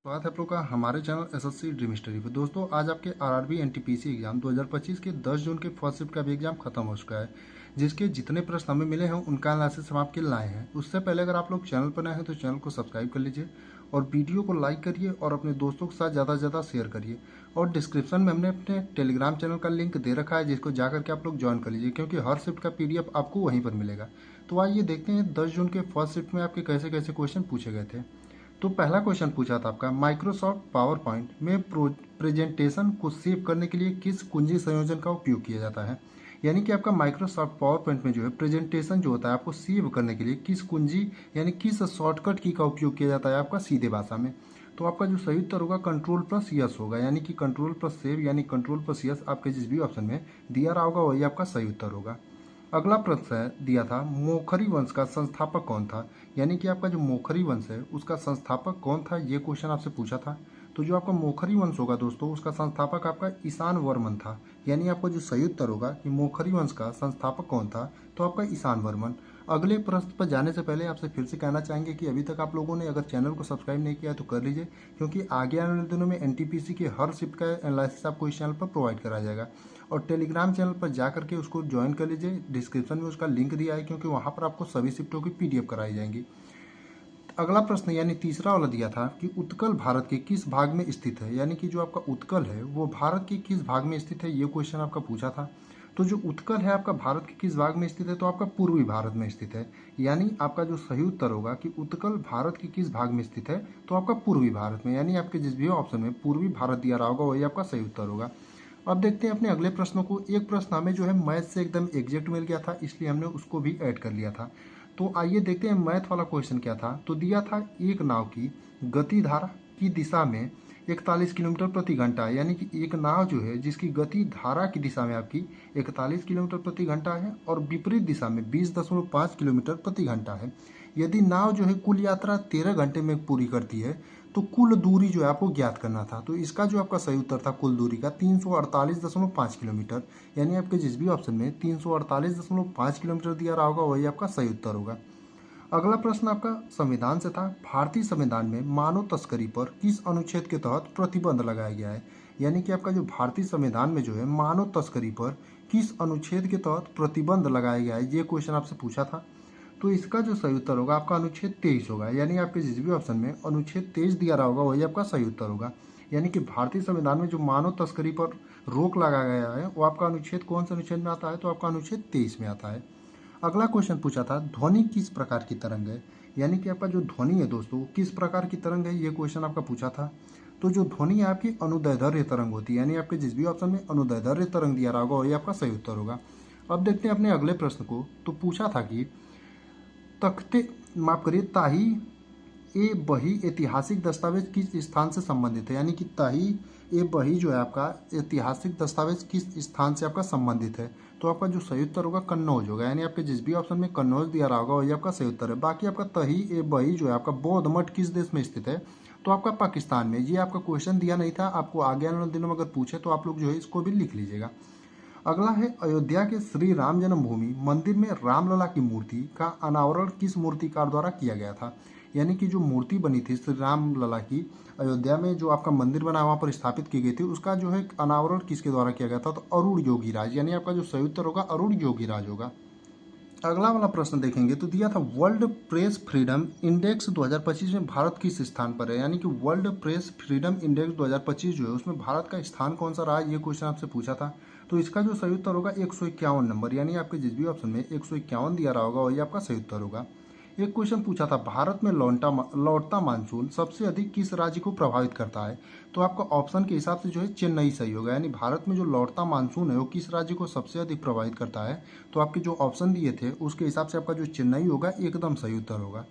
स्वागत है आप लोग का हमारे चैनल एसएससी ड्रीम स्टडी पे। दोस्तों आज आपके आरआरबी एनटीपीसी एग्जाम 2025 के 10 जून के फर्स्ट शिफ्ट का भी एग्जाम खत्म हो चुका है, जिसके जितने प्रश्न हमें मिले हैं उनका एनालिसिस हम आपके लाए हैं। उससे पहले अगर आप लोग चैनल पर नए हैं तो चैनल को सब्सक्राइब कर लीजिए और वीडियो को लाइक करिए और अपने दोस्तों के साथ ज़्यादा से ज़्यादा शेयर करिए। और डिस्क्रिप्शन में हमने अपने टेलीग्राम चैनल का लिंक दे रखा है, जिसको जा करके आप लोग ज्वाइन कर लीजिए, क्योंकि हर शिफ्ट का पीडीएफ आपको वहीं पर मिलेगा। तो आइए देखते हैं 10 जून के फर्स्ट शिफ्ट में आपके कैसे कैसे क्वेश्चन पूछे गए थे। तो पहला क्वेश्चन पूछा था आपका, माइक्रोसॉफ्ट पावर पॉइंट में प्रेजेंटेशन को सेव करने के लिए किस कुंजी संयोजन का उपयोग किया जाता है। यानी कि आपका माइक्रोसॉफ्ट पावर पॉइंट में जो है प्रेजेंटेशन जो होता है आपको सेव करने के लिए किस कुंजी यानी किस शॉर्टकट की का उपयोग किया जाता है आपका सीधे भाषा में। तो आपका जो सही उत्तर होगा कंट्रोल प्लस यस होगा, यानी कि कंट्रोल प्लस सेव यानी कंट्रोल प्लस यस आपके जिस भी ऑप्शन में दिया रहा होगा वही आपका सही उत्तर होगा। अगला प्रश्न है दिया था, मोखरी वंश का संस्थापक कौन था। यानी कि आपका जो मोखरी वंश है उसका संस्थापक कौन था, ये क्वेश्चन आपसे पूछा था। तो जो आपका मोखरी वंश होगा दोस्तों उसका संस्थापक आपका ईशान वर्मन था। यानी आपका जो सही उत्तर होगा कि मोखरी वंश का संस्थापक कौन था, तो आपका ईशान वर्मन। अगले प्रश्न पर जाने से पहले आपसे फिर से कहना चाहेंगे कि अभी तक आप लोगों ने अगर चैनल को सब्सक्राइब नहीं किया है तो कर लीजिए, क्योंकि आगे आने वाले दिनों में एनटीपीसी के हर शिफ्ट का एनालिसिस आपको इस चैनल पर प्रोवाइड कराया जाएगा। और टेलीग्राम चैनल पर जा करके उसको ज्वाइन कर लीजिए, डिस्क्रिप्शन में उसका लिंक दिया है, क्योंकि वहाँ पर आपको सभी शिफ्टों की पीडीएफ कराई जाएंगी। अगला प्रश्न यानी तीसरा वाला दिया था कि उत्कल भारत के किस भाग में स्थित है। यानी कि जो आपका उत्कल है वो भारत के किस भाग में स्थित है, ये क्वेश्चन आपका पूछा था। तो जो उत्कल है आपका भारत के किस भाग में स्थित है, तो आपका पूर्वी भारत में स्थित है। यानी आपका जो सही उत्तर होगा कि उत्कल भारत के किस भाग में स्थित है, तो आपका पूर्वी भारत में। यानी आपके जिस भी ऑप्शन में पूर्वी भारत दिया रहा होगा वही आपका सही उत्तर होगा। अब देखते हैं अपने अगले प्रश्नों को। एक प्रश्न हमें जो है मैथ से एकदम एग्जैक्ट मिल गया था, इसलिए हमने उसको भी ऐड कर लिया था। तो आइए देखते हैं मैथ वाला क्वेश्चन क्या था। तो दिया था एक नाव की गति धारा की दिशा में 41 किलोमीटर प्रति घंटा है। यानी कि एक नाव जो है जिसकी गति धारा की दिशा में आपकी 41 किलोमीटर प्रति घंटा है और विपरीत दिशा में 20.5 किलोमीटर प्रति घंटा है। यदि नाव जो है कुल यात्रा 13 घंटे में पूरी करती है तो कुल दूरी जो है आपको ज्ञात करना था। तो इसका जो आपका सही उत्तर था कुल दूरी का 348.5 किलोमीटर। यानी आपके जिस भी ऑप्शन में 348.5 किलोमीटर दिया रहा होगा वही आपका सही उत्तर होगा। अगला प्रश्न आपका संविधान से था, भारतीय संविधान में मानव तस्करी पर किस अनुच्छेद के तहत प्रतिबंध लगाया गया है। यानी कि आपका जो भारतीय संविधान में जो है मानव तस्करी पर किस अनुच्छेद के तहत प्रतिबंध लगाया गया है, ये क्वेश्चन आपसे पूछा था। तो इसका जो सही उत्तर होगा आपका अनुच्छेद 23 होगा। यानी आपके जिस भी ऑप्शन में अनुच्छेद 23 दिया रहा होगा वही आपका सही उत्तर होगा। यानी कि भारतीय संविधान में जो मानव तस्करी पर रोक लगाया गया है वो आपका अनुच्छेद कौन से अनुच्छेद में आता है, तो आपका अनुच्छेद 23 में आता है। अगला क्वेश्चन पूछा था, ध्वनि किस प्रकार की तरंग है। यानी कि आपका जो ध्वनि है दोस्तों किस प्रकार की तरंग है, ये क्वेश्चन आपका पूछा था। तो जो ध्वनि है आपकी अनुदैर्ध्य तरंग होती है। यानी आपके जिस भी ऑप्शन में अनुदैर्ध्य तरंग दिया रहा होगा वही आपका सही उत्तर होगा। अब देखते हैं अपने अगले प्रश्न को। तो पूछा था कि तख्ते माफ करिए ताही ए बही ऐतिहासिक दस्तावेज किस स्थान से संबंधित है। यानी कि ताही ए बही जो है आपका ऐतिहासिक दस्तावेज किस स्थान से आपका संबंधित है। तो आपका जो सही उत्तर होगा कन्नौज होगा। यानी आपके जिस भी ऑप्शन में कन्नौज दिया रहा होगा वही आपका सही उत्तर है। बाकी आपका तही ए बही जो है आपका बौद्ध मठ किस देश में स्थित है, तो आपका पाकिस्तान में। ये आपका क्वेश्चन दिया नहीं था, आपको आगे आने वाले दिनों में अगर पूछे तो आप लोग जो है इसको भी लिख लीजिएगा। अगला है, अयोध्या के श्री राम जन्मभूमि मंदिर में रामलला की मूर्ति का अनावरण किस मूर्तिकार द्वारा किया गया था। यानी कि जो मूर्ति बनी थी श्री रामलला की अयोध्या में जो आपका मंदिर बना वहाँ पर स्थापित की गई थी, उसका जो है अनावरण किसके द्वारा किया गया था, तो अरुण योगीराज। यानी आपका जो सही उत्तर होगा अरुण योगीराज होगा। अगला वाला प्रश्न देखेंगे तो दिया था, वर्ल्ड प्रेस फ्रीडम इंडेक्स 2025 में भारत किस स्थान पर है। यानी कि वर्ल्ड प्रेस फ्रीडम इंडेक्स 2025 जो है उसमें भारत का स्थान कौन सा रहा, ये क्वेश्चन आपसे पूछा था। तो इसका जो सही उत्तर होगा 151 नंबर। यानी आपके जिस भी ऑप्शन में 151 दिया रहा होगा वही आपका सही उत्तर होगा। एक क्वेश्चन पूछा था, भारत में लौटता मानसून सबसे अधिक किस राज्य को प्रभावित करता है। तो आपका ऑप्शन के हिसाब से जो है चेन्नई सही होगा। यानी भारत में जो लौटता मानसून है वो किस राज्य को सबसे अधिक प्रभावित करता है, तो आपके जो ऑप्शन दिए थे उसके हिसाब से आपका जो चेन्नई होगा एकदम सही उत्तर होगा।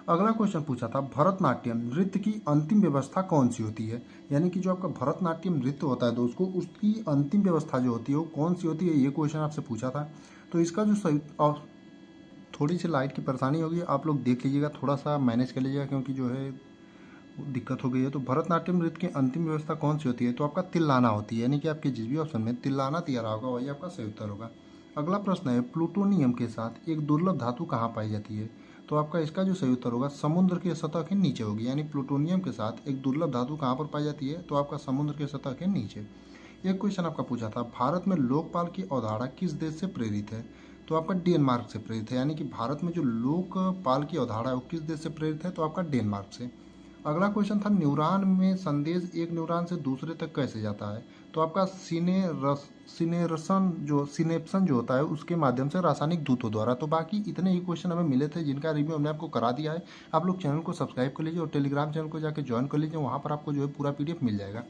अगला क्वेश्चन पूछा था, भरतनाट्यम नृत्य की अंतिम व्यवस्था कौन सी होती है। यानी कि जो आपका भरतनाट्यम नृत्य होता है दोस्तों उसकी अंतिम व्यवस्था जो होती है वो कौन सी होती है, ये क्वेश्चन आपसे पूछा था। तो इसका जो सही थोड़ी सी लाइट की परेशानी होगी, आप लोग देख लीजिएगा, थोड़ा सा मैनेज कर लीजिएगा, क्योंकि जो है दिक्कत हो गई है। तो भरतनाट्यम नृत्य की अंतिम व्यवस्था कौन सी होती है, तो आपका तिल्लाना होती है। यानी कि आपके जिस भी ऑप्शन में तिल्लाना दिया रहा होगा वही आपका सही उत्तर होगा। अगला प्रश्न है, प्लूटोनियम के साथ एक दुर्लभ धातु कहाँ पाई जाती है। तो आपका इसका जो सही उत्तर होगा समुद्र की सतह के नीचे होगी, यानी प्लूटोनियम के साथ एक दुर्लभ धातु कहाँ पर पाई जाती है, तो आपका समुद्र की सतह के नीचे। एक क्वेश्चन आपका पूछा था, भारत में लोकपाल की अवधारणा किस देश से प्रेरित है, तो आपका डेनमार्क से प्रेरित है, यानी कि भारत में जो लोकपाल की अवधारणा है वो किस देश से प्रेरित है, तो आपका डेनमार्क से। अगला क्वेश्चन था, न्यूरॉन में संदेश एक न्यूरॉन से दूसरे तक कैसे जाता है, तो आपका सिनेप्सन जो होता है उसके माध्यम से रासायनिक दूतों द्वारा। तो बाकी इतने ही क्वेश्चन हमें मिले थे जिनका रिव्यू हमने आपको करा दिया है। आप लोग चैनल को सब्सक्राइब कर लीजिए और टेलीग्राम चैनल को जाकर ज्वाइन कर लीजिए, वहाँ पर आपको जो है पूरा PDF मिल जाएगा।